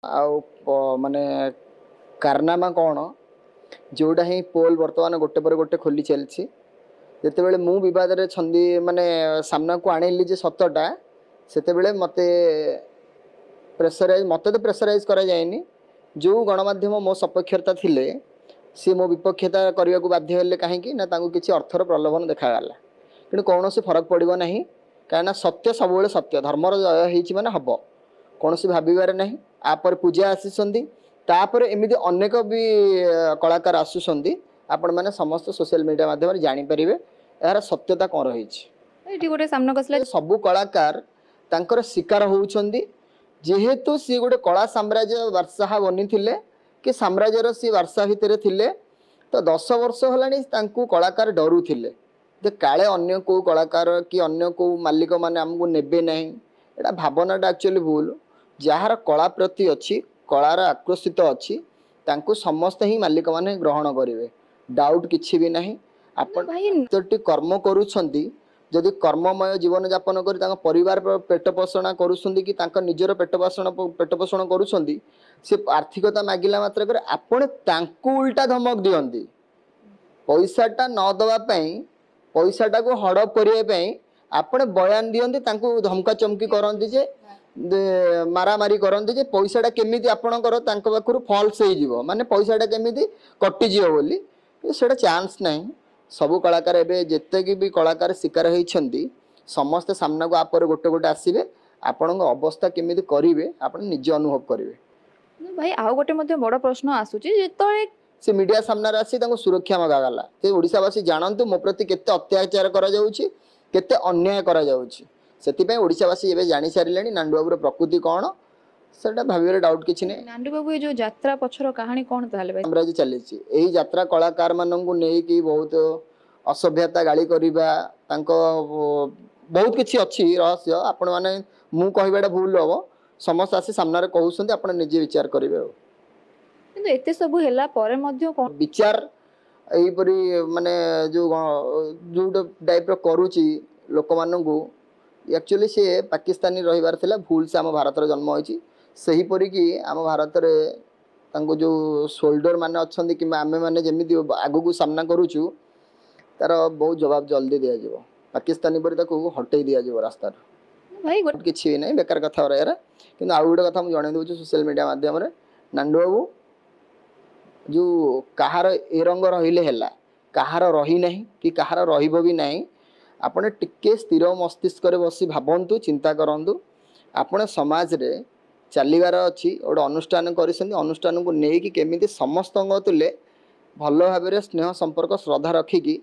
माने कारनामा कौन जोटा ही पोल बर्तमान गोटे पर गोटे खोली चलती जिते बड़े मु बद छंदी माने सामना को आणिली जे सतटा से मत प्रेसराइज मत तो प्रेसराइज करा जाएनी जो गणमाध्यम मो सपक्षता थिले सी मो विपक्षता करने को बाध्य हेले कहीं ना किसी अर्थर प्रलोभन देखागला कि कौन से फरक पड़ो ना कहीं सत्य सब सत्य धर्मर जय हो हम कौन से भावार ना आपर पूजा आसी तापर एमती अनेक भी कलाकार आसुंच आपण मैंने समस्त सोशल मीडिया माध्यम जापर यार सत्यता कौन रही सबू कलाकार तांकर शिकार होउछंदी जेहेतु सी गोटे कला साम्राज्य बादशाह बनी थिले कि साम्राज्यर सी बादशाह भितर थिले तो 10 वर्ष होलानी तांकू कलाकार डरू थिले जे काले अन्य को कलाकार कि अन्य को मालिक माने हमको नेबे नहीं एटा भावनाटा एक्चुअली भूल जार कला प्रति अच्छी कलार आकर्षित अच्छी तांकू समस्त ही मालिक माने ग्रहण करेंगे डाउट किछि भी नहीं आपण कर्म करूछंती जदि कर्ममय जीवन यापन कर परिवार पेट पोषण करुँच कि निजर पेट पोषण करुँच से आर्थिकता मागिला मात्र आपण उल्टा धमक दियंती पैसाटा न दवापाई पैसाटा को हड़प करने आपण बयान दियंती धमका चमकी करती जे मारामारी करती जे पैसाटा केमिति आपणकर पाखु फल्स हो माने पैसाटा केमिति कटिजिव बोली सेटा चांस नहीं सबू कलाकार एवं जिते भी कलाकार शिकार होती समस्ते सामना को आप गोटे गोटे आसवे आपण अवस्था केमिति करेंगे आप निजे अनुभव करेंगे भाई आउ गोटे बड़ प्रश्न आसूची से मीडिया सामने आसी सुरक्षा मगागला तो ओडिशावासी जानतु मो प्रति केते अत्याचार करा जाउची केते अन्याय करा जाउची सेति ओडिशावासी एबे जानि सारिलेनी नांडुबाबूर प्रकृति कौन सेटा भाबिरे डाउट किछि नै नांडुबाबू जो यात्रा पछर कहानी कौन ताले भाई साम्राज्य चलीची एही यात्रा कलाकार माननकु नै कि बहुत असभ्यता गाली करिबा तांको बहुत किछि अछि रहस्य आपण माने मु कहिबाडा भूल हबो समस्त आसी सामने कहउसंती आपण निजे विचार करिवे किंतु एते सब हैला परे मध्य कोन विचार एहीपरी माने जो जो टाइप रो करूची लोक माननकु एक्चुअली से पाकिस्तानी रहिबार थिला भूल से आम भारत जन्म होईची सही परी कि आम भारत रे तांको जो सोल्डर माने अच्छंदी कि आमे माने जेमिति आगु को सामना करूचु तार बहुत जवाब जल्दी दिया जिवो पाकिस्तानी परी ताको हटै दिया जिवो रास्ता भाई किछि नै बेकार कथा रे यार किंतु आउ गोटे कथा मु जणे दउछु सोशल मीडिया माध्यम रे नांडू बाबू जो कहार ए रंग रहिले हैला कहार रही नहीं कि कहार रहिबो भी नहीं आपण टिके स्थिर मस्तिष्क रे बसी भाबंतु चिंता करंतु आपण समाज रे चलिबार अच्छी गोटे अनुष्ठान करिसेंती अनुष्ठान को नेकी केमिति समस्त तुले भल भाव स्नेह संपर्क श्रद्धा रखिकी